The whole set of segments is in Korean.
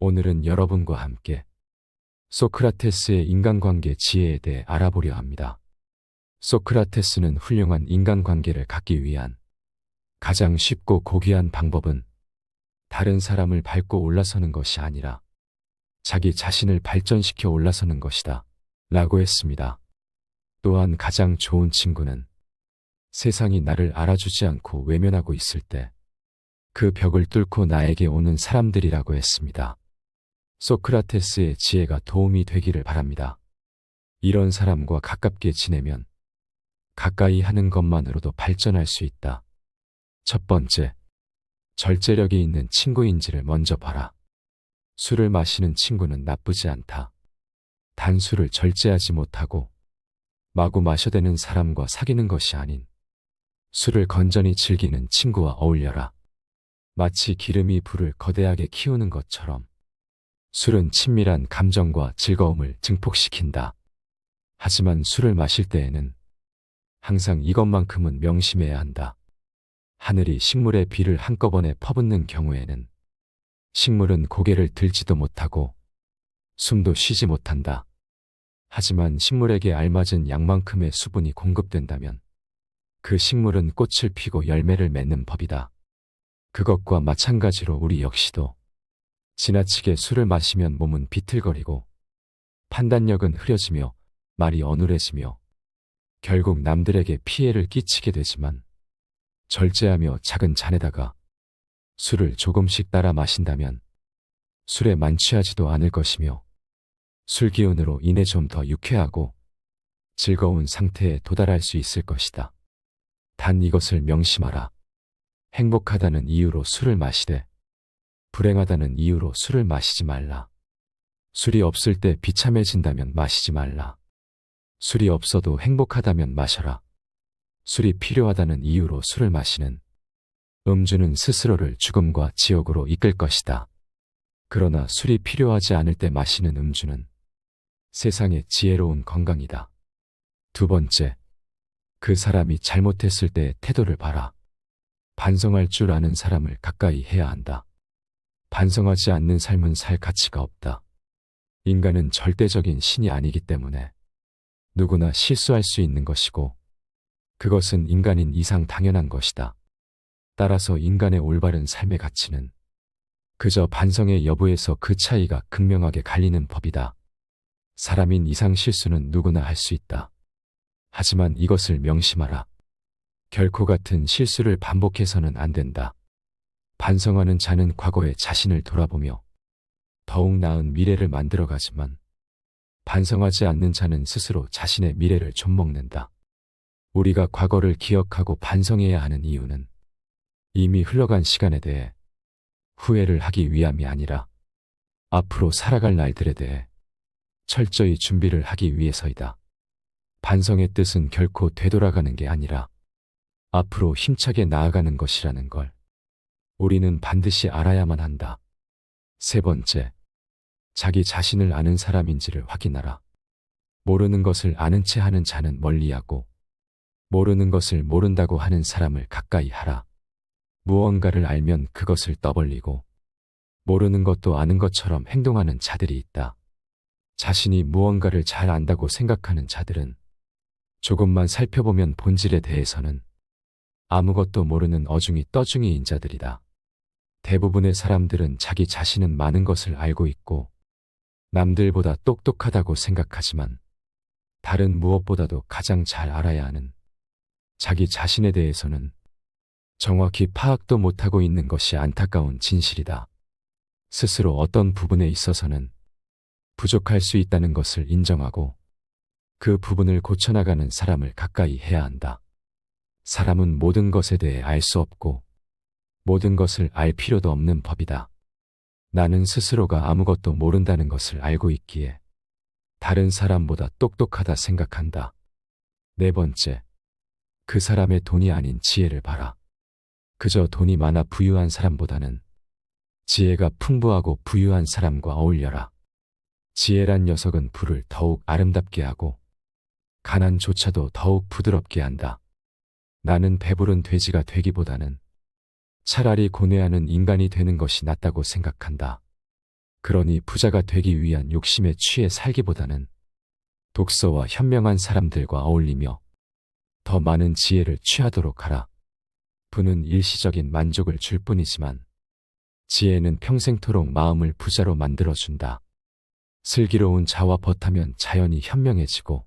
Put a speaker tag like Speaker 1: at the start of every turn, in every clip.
Speaker 1: 오늘은 여러분과 함께 소크라테스의 인간관계 지혜에 대해 알아보려 합니다. 소크라테스는 훌륭한 인간관계를 갖기 위한 가장 쉽고 고귀한 방법은 다른 사람을 밟고 올라서는 것이 아니라 자기 자신을 발전시켜 올라서는 것이다 라고 했습니다. 또한 가장 좋은 친구는 세상이 나를 알아주지 않고 외면하고 있을 때 그 벽을 뚫고 나에게 오는 사람들이라고 했습니다. 소크라테스의 지혜가 도움이 되기를 바랍니다. 이런 사람과 가깝게 지내면 가까이 하는 것만으로도 발전할 수 있다. 첫 번째, 절제력이 있는 친구인지를 먼저 봐라. 술을 마시는 친구는 나쁘지 않다. 단 술을 절제하지 못하고 마구 마셔대는 사람과 사귀는 것이 아닌 술을 건전히 즐기는 친구와 어울려라. 마치 기름이 불을 거대하게 키우는 것처럼 술은 친밀한 감정과 즐거움을 증폭시킨다. 하지만 술을 마실 때에는 항상 이것만큼은 명심해야 한다. 하늘이 식물의 비를 한꺼번에 퍼붓는 경우에는 식물은 고개를 들지도 못하고 숨도 쉬지 못한다. 하지만 식물에게 알맞은 양만큼의 수분이 공급된다면 그 식물은 꽃을 피고 열매를 맺는 법이다. 그것과 마찬가지로 우리 역시도 지나치게 술을 마시면 몸은 비틀거리고 판단력은 흐려지며 말이 어눌해지며 결국 남들에게 피해를 끼치게 되지만 절제하며 작은 잔에다가 술을 조금씩 따라 마신다면 술에 만취하지도 않을 것이며 술 기운으로 인해 좀 더 유쾌하고 즐거운 상태에 도달할 수 있을 것이다. 단 이것을 명심하라. 행복하다는 이유로 술을 마시되 불행하다는 이유로 술을 마시지 말라. 술이 없을 때 비참해진다면 마시지 말라. 술이 없어도 행복하다면 마셔라. 술이 필요하다는 이유로 술을 마시는 음주는 스스로를 죽음과 지옥으로 이끌 것이다. 그러나 술이 필요하지 않을 때 마시는 음주는 세상의 지혜로운 건강이다. 두 번째, 그 사람이 잘못했을 때의 태도를 봐라. 반성할 줄 아는 사람을 가까이 해야 한다. 반성하지 않는 삶은 살 가치가 없다. 인간은 절대적인 신이 아니기 때문에 누구나 실수할 수 있는 것이고 그것은 인간인 이상 당연한 것이다. 따라서 인간의 올바른 삶의 가치는 그저 반성의 여부에서 그 차이가 극명하게 갈리는 법이다. 사람인 이상 실수는 누구나 할 수 있다. 하지만 이것을 명심하라. 결코 같은 실수를 반복해서는 안 된다. 반성하는 자는 과거의 자신을 돌아보며 더욱 나은 미래를 만들어가지만 반성하지 않는 자는 스스로 자신의 미래를 좀먹는다. 우리가 과거를 기억하고 반성해야 하는 이유는 이미 흘러간 시간에 대해 후회를 하기 위함이 아니라 앞으로 살아갈 날들에 대해 철저히 준비를 하기 위해서이다. 반성의 뜻은 결코 되돌아가는 게 아니라 앞으로 힘차게 나아가는 것이라는 걸 우리는 반드시 알아야만 한다. 세 번째, 자기 자신을 아는 사람인지를 확인하라. 모르는 것을 아는 채 하는 자는 멀리하고 모르는 것을 모른다고 하는 사람을 가까이 하라. 무언가를 알면 그것을 떠벌리고 모르는 것도 아는 것처럼 행동하는 자들이 있다. 자신이 무언가를 잘 안다고 생각하는 자들은 조금만 살펴보면 본질에 대해서는 아무것도 모르는 어중이 떠중이인 자들이다. 대부분의 사람들은 자기 자신은 많은 것을 알고 있고 남들보다 똑똑하다고 생각하지만 다른 무엇보다도 가장 잘 알아야 하는 자기 자신에 대해서는 정확히 파악도 못하고 있는 것이 안타까운 진실이다. 스스로 어떤 부분에 있어서는 부족할 수 있다는 것을 인정하고 그 부분을 고쳐나가는 사람을 가까이 해야 한다. 사람은 모든 것에 대해 알 수 없고 모든 것을 알 필요도 없는 법이다. 나는 스스로가 아무것도 모른다는 것을 알고 있기에 다른 사람보다 똑똑하다 생각한다. 네 번째, 그 사람의 돈이 아닌 지혜를 봐라. 그저 돈이 많아 부유한 사람보다는 지혜가 풍부하고 부유한 사람과 어울려라. 지혜란 녀석은 불을 더욱 아름답게 하고 가난조차도 더욱 부드럽게 한다. 나는 배부른 돼지가 되기보다는 차라리 고뇌하는 인간이 되는 것이 낫다고 생각한다. 그러니 부자가 되기 위한 욕심에 취해 살기보다는 독서와 현명한 사람들과 어울리며 더 많은 지혜를 취하도록 하라. 부는 일시적인 만족을 줄 뿐이지만 지혜는 평생토록 마음을 부자로 만들어준다. 슬기로운 자와 벗하면 자연이 현명해지고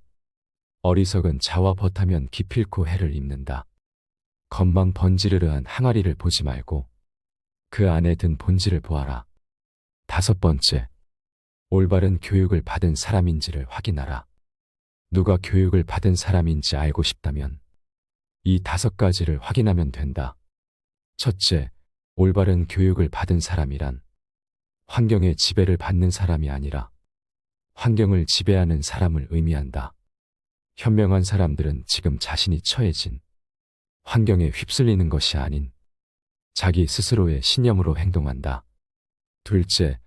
Speaker 1: 어리석은 자와 벗하면 기필코 해를 입는다. 건망 번지르르한 항아리를 보지 말고 그 안에 든 본질을 보아라. 5번째, 올바른 교육을 받은 사람인지를 확인하라. 누가 교육을 받은 사람인지 알고 싶다면 이 5가지를 확인하면 된다. 첫째, 올바른 교육을 받은 사람이란 환경의 지배를 받는 사람이 아니라 환경을 지배하는 사람을 의미한다. 현명한 사람들은 지금 자신이 처해진 환경에 휩쓸리는 것이 아닌 자기 스스로의 신념으로 행동한다. 둘째,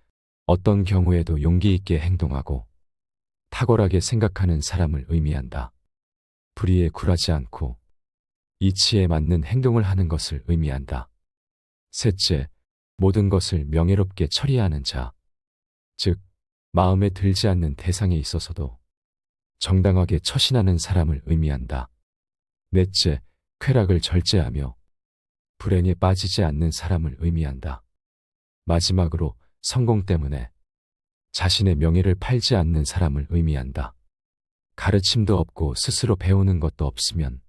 Speaker 1: 어떤 경우에도 용기 있게 행동하고 탁월하게 생각하는 사람을 의미한다. 불의에 굴하지 않고 이치에 맞는 행동을 하는 것을 의미한다. 셋째, 모든 것을 명예롭게 처리하는 자, 즉 마음에 들지 않는 대상에 있어서도 정당하게 처신하는 사람을 의미한다. 넷째, 쾌락을 절제하며 불행에 빠지지 않는 사람을 의미한다. 마지막으로 성공 때문에 자신의 명예를 팔지 않는 사람을 의미한다. 가르침도 없고 스스로 배우는 것도 없으면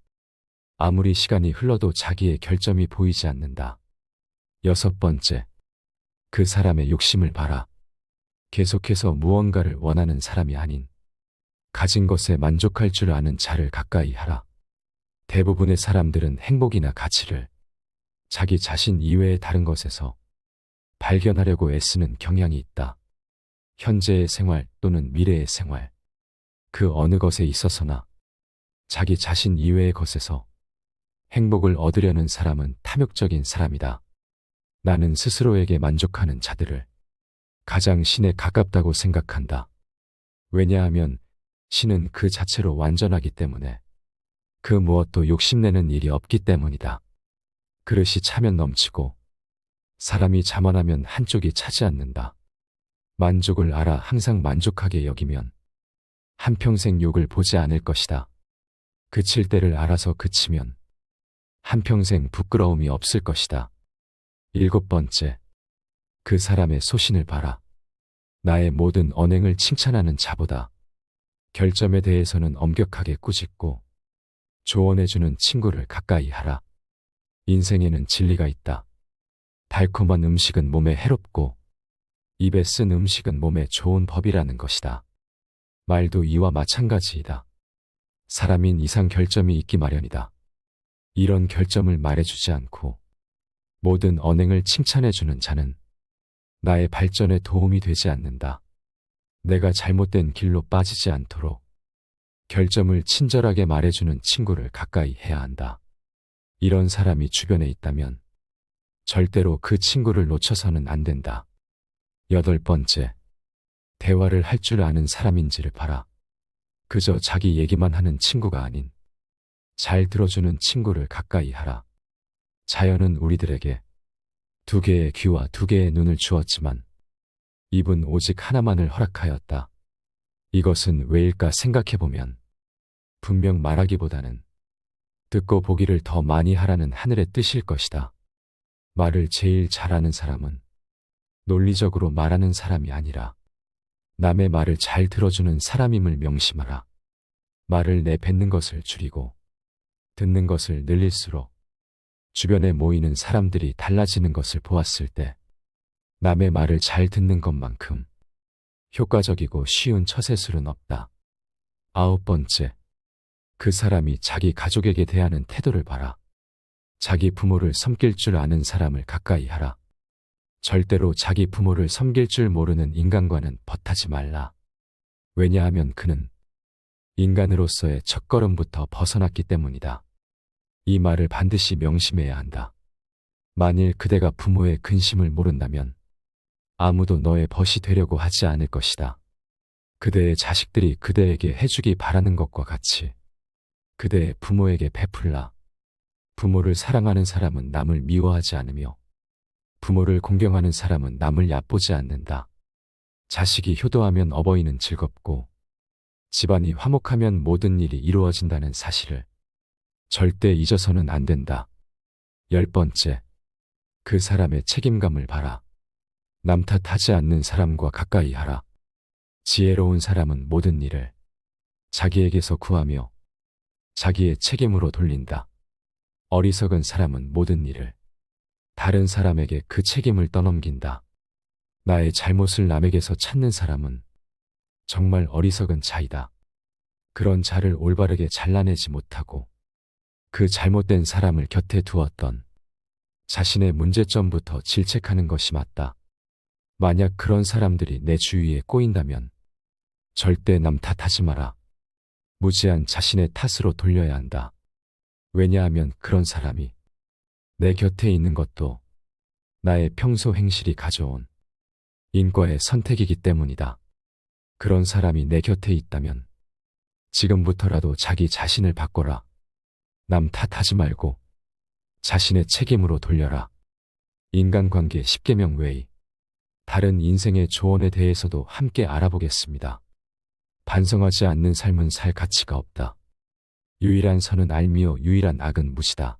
Speaker 1: 아무리 시간이 흘러도 자기의 결점이 보이지 않는다. 6번째, 그 사람의 욕심을 봐라. 계속해서 무언가를 원하는 사람이 아닌 가진 것에 만족할 줄 아는 자를 가까이 하라. 대부분의 사람들은 행복이나 가치를 자기 자신 이외의 다른 것에서 발견하려고 애쓰는 경향이 있다. 현재의 생활 또는 미래의 생활, 그 어느 것에 있어서나 자기 자신 이외의 것에서 행복을 얻으려는 사람은 탐욕적인 사람이다. 나는 스스로에게 만족하는 자들을 가장 신에 가깝다고 생각한다. 왜냐하면 신은 그 자체로 완전하기 때문에 그 무엇도 욕심내는 일이 없기 때문이다. 그릇이 차면 넘치고 사람이 자만하면 한쪽이 차지 않는다. 만족을 알아 항상 만족하게 여기면 한평생 욕을 보지 않을 것이다. 그칠 때를 알아서 그치면 한평생 부끄러움이 없을 것이다. 7번째, 그 사람의 소신을 봐라. 나의 모든 언행을 칭찬하는 자보다 결점에 대해서는 엄격하게 꾸짖고 조언해주는 친구를 가까이 하라. 인생에는 진리가 있다. 달콤한 음식은 몸에 해롭고 입에 쓴 음식은 몸에 좋은 법이라는 것이다. 말도 이와 마찬가지이다. 사람인 이상 결점이 있기 마련이다. 이런 결점을 말해주지 않고 모든 언행을 칭찬해주는 자는 나의 발전에 도움이 되지 않는다. 내가 잘못된 길로 빠지지 않도록 결점을 친절하게 말해주는 친구를 가까이 해야 한다. 이런 사람이 주변에 있다면 절대로 그 친구를 놓쳐서는 안 된다. 8번째, 대화를 할 줄 아는 사람인지를 봐라. 그저 자기 얘기만 하는 친구가 아닌 잘 들어주는 친구를 가까이 하라. 자연은 우리들에게 2개의 귀와 2개의 눈을 주었지만 입은 오직 하나만을 허락하였다. 이것은 왜일까 생각해보면 분명 말하기보다는 듣고 보기를 더 많이 하라는 하늘의 뜻일 것이다. 말을 제일 잘하는 사람은 논리적으로 말하는 사람이 아니라 남의 말을 잘 들어주는 사람임을 명심하라. 말을 내뱉는 것을 줄이고 듣는 것을 늘릴수록 주변에 모이는 사람들이 달라지는 것을 보았을 때 남의 말을 잘 듣는 것만큼 효과적이고 쉬운 처세술은 없다. 9번째, 그 사람이 자기 가족에게 대하는 태도를 봐라. 자기 부모를 섬길 줄 아는 사람을 가까이 하라. 절대로 자기 부모를 섬길 줄 모르는 인간과는 벗하지 말라. 왜냐하면 그는 인간으로서의 첫걸음부터 벗어났기 때문이다. 이 말을 반드시 명심해야 한다. 만일 그대가 부모의 근심을 모른다면 아무도 너의 벗이 되려고 하지 않을 것이다. 그대의 자식들이 그대에게 해주기 바라는 것과 같이 그대의 부모에게 베풀라. 부모를 사랑하는 사람은 남을 미워하지 않으며 부모를 공경하는 사람은 남을 얕보지 않는다. 자식이 효도하면 어버이는 즐겁고 집안이 화목하면 모든 일이 이루어진다는 사실을 절대 잊어서는 안 된다. 10번째, 그 사람의 책임감을 봐라. 남 탓하지 않는 사람과 가까이 하라. 지혜로운 사람은 모든 일을 자기에게서 구하며 자기의 책임으로 돌린다. 어리석은 사람은 모든 일을 다른 사람에게 그 책임을 떠넘긴다. 나의 잘못을 남에게서 찾는 사람은 정말 어리석은 자이다. 그런 자를 올바르게 잘라내지 못하고 그 잘못된 사람을 곁에 두었던 자신의 문제점부터 질책하는 것이 맞다. 만약 그런 사람들이 내 주위에 꼬인다면 절대 남 탓하지 마라. 무지한 자신의 탓으로 돌려야 한다. 왜냐하면 그런 사람이 내 곁에 있는 것도 나의 평소 행실이 가져온 인과의 선택이기 때문이다. 그런 사람이 내 곁에 있다면 지금부터라도 자기 자신을 바꿔라. 남 탓하지 말고 자신의 책임으로 돌려라. 인간관계 10계명 외의 다른 인생의 조언에 대해서도 함께 알아보겠습니다. 반성하지 않는 삶은 살 가치가 없다. 유일한 선은 알미요 유일한 악은 무시다.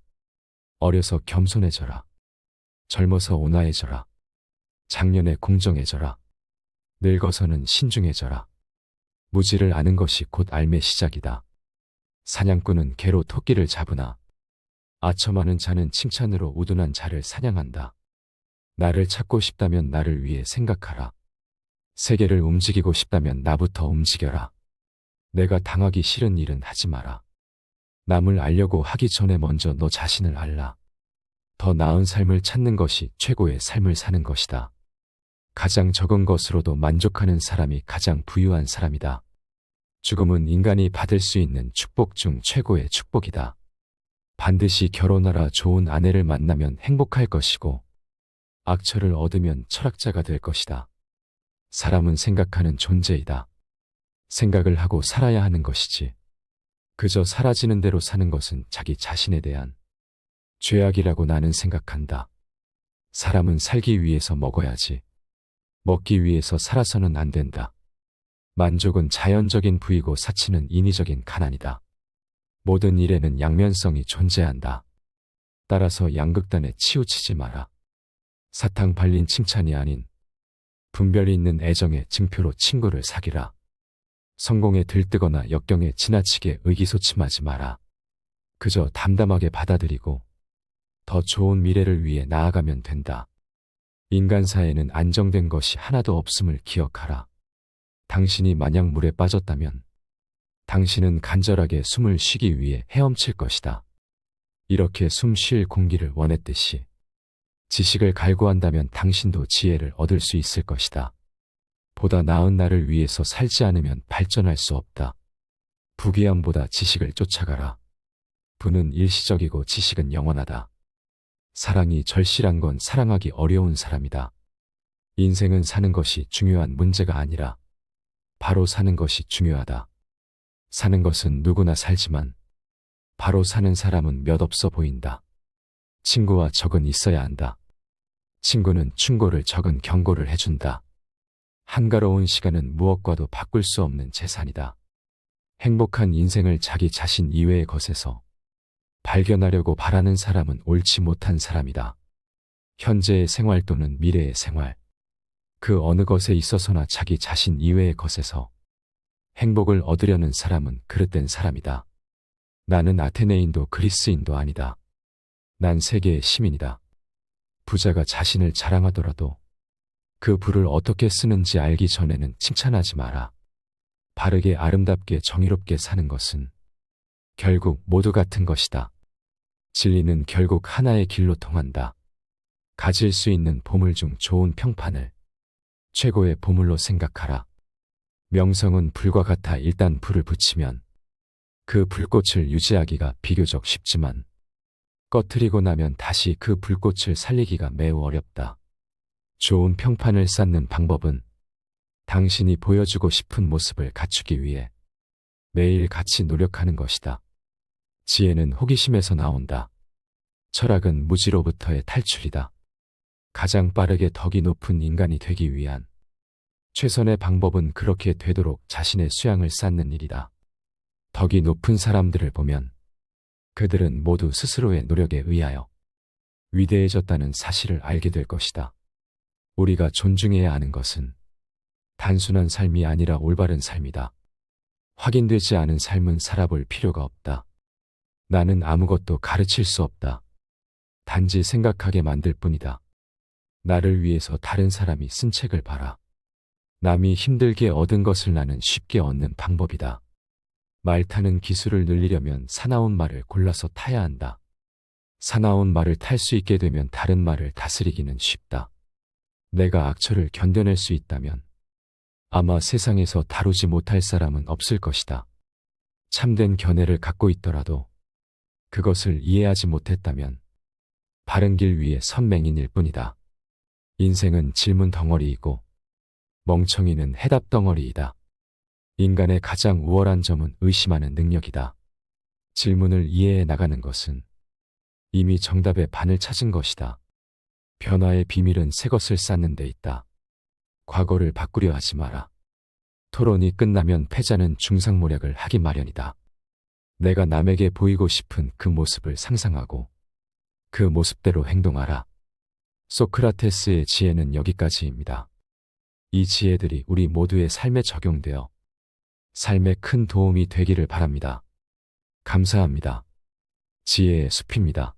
Speaker 1: 어려서 겸손해져라. 젊어서 온화해져라. 장년에 공정해져라. 늙어서는 신중해져라. 무지를 아는 것이 곧 알매 시작이다. 사냥꾼은 개로 토끼를 잡으나 아첨하는 자는 칭찬으로 우둔한 자를 사냥한다. 나를 찾고 싶다면 나를 위해 생각하라. 세계를 움직이고 싶다면 나부터 움직여라. 내가 당하기 싫은 일은 하지 마라. 남을 알려고 하기 전에 먼저 너 자신을 알라. 더 나은 삶을 찾는 것이 최고의 삶을 사는 것이다. 가장 적은 것으로도 만족하는 사람이 가장 부유한 사람이다. 죽음은 인간이 받을 수 있는 축복 중 최고의 축복이다. 반드시 결혼하라. 좋은 아내를 만나면 행복할 것이고 악처를 얻으면 철학자가 될 것이다. 사람은 생각하는 존재이다. 생각을 하고 살아야 하는 것이지 그저 사라지는 대로 사는 것은 자기 자신에 대한 죄악이라고 나는 생각한다. 사람은 살기 위해서 먹어야지 먹기 위해서 살아서는 안 된다. 만족은 자연적인 부이고 사치는 인위적인 가난이다. 모든 일에는 양면성이 존재한다. 따라서 양극단에 치우치지 마라. 사탕 발린 칭찬이 아닌 분별이 있는 애정의 증표로 친구를 사귀라. 성공에 들뜨거나 역경에 지나치게 의기소침하지 마라. 그저 담담하게 받아들이고 더 좋은 미래를 위해 나아가면 된다. 인간사에는 안정된 것이 하나도 없음을 기억하라. 당신이 만약 물에 빠졌다면 당신은 간절하게 숨을 쉬기 위해 헤엄칠 것이다. 이렇게 숨 쉴 공기를 원했듯이 지식을 갈구한다면 당신도 지혜를 얻을 수 있을 것이다. 보다 나은 나를 위해서 살지 않으면 발전할 수 없다. 부귀함보다 지식을 쫓아가라. 부는 일시적이고 지식은 영원하다. 사랑이 절실한 건 사랑하기 어려운 사람이다. 인생은 사는 것이 중요한 문제가 아니라 바로 사는 것이 중요하다. 사는 것은 누구나 살지만 바로 사는 사람은 몇 없어 보인다. 친구와 적은 있어야 한다. 친구는 충고를 적은 경고를 해준다. 한가로운 시간은 무엇과도 바꿀 수 없는 재산이다. 행복한 인생을 자기 자신 이외의 것에서 발견하려고 바라는 사람은 옳지 못한 사람이다. 현재의 생활 또는 미래의 생활, 그 어느 것에 있어서나 자기 자신 이외의 것에서 행복을 얻으려는 사람은 그릇된 사람이다. 나는 아테네인도 그리스인도 아니다. 난 세계의 시민이다. 부자가 자신을 자랑하더라도 그 부를 어떻게 쓰는지 알기 전에는 칭찬하지 마라. 바르게 아름답게 정의롭게 사는 것은 결국 모두 같은 것이다. 진리는 결국 하나의 길로 통한다. 가질 수 있는 보물 중 좋은 평판을 최고의 보물로 생각하라. 명성은 불과 같아 일단 불을 붙이면 그 불꽃을 유지하기가 비교적 쉽지만 꺼트리고 나면 다시 그 불꽃을 살리기가 매우 어렵다. 좋은 평판을 쌓는 방법은 당신이 보여주고 싶은 모습을 갖추기 위해 매일 같이 노력하는 것이다. 지혜는 호기심에서 나온다. 철학은 무지로부터의 탈출이다. 가장 빠르게 덕이 높은 인간이 되기 위한 최선의 방법은 그렇게 되도록 자신의 수양을 쌓는 일이다. 덕이 높은 사람들을 보면 그들은 모두 스스로의 노력에 의하여 위대해졌다는 사실을 알게 될 것이다. 우리가 존중해야 하는 것은 단순한 삶이 아니라 올바른 삶이다. 확인되지 않은 삶은 살아볼 필요가 없다. 나는 아무것도 가르칠 수 없다. 단지 생각하게 만들 뿐이다. 나를 위해서 다른 사람이 쓴 책을 봐라. 남이 힘들게 얻은 것을 나는 쉽게 얻는 방법이다. 말 타는 기술을 늘리려면 사나운 말을 골라서 타야 한다. 사나운 말을 탈 수 있게 되면 다른 말을 다스리기는 쉽다. 내가 악처를 견뎌낼 수 있다면 아마 세상에서 다루지 못할 사람은 없을 것이다. 참된 견해를 갖고 있더라도 그것을 이해하지 못했다면 바른 길 위에 선맹인일 뿐이다. 인생은 질문 덩어리이고 멍청이는 해답 덩어리이다. 인간의 가장 우월한 점은 의심하는 능력이다. 질문을 이해해 나가는 것은 이미 정답의 반을 찾은 것이다. 변화의 비밀은 새 것을 쌓는 데 있다. 과거를 바꾸려 하지 마라. 토론이 끝나면 패자는 중상모략을 하기 마련이다. 내가 남에게 보이고 싶은 그 모습을 상상하고 그 모습대로 행동하라. 소크라테스의 지혜는 여기까지입니다. 이 지혜들이 우리 모두의 삶에 적용되어 삶에 큰 도움이 되기를 바랍니다. 감사합니다. 지혜의 숲입니다.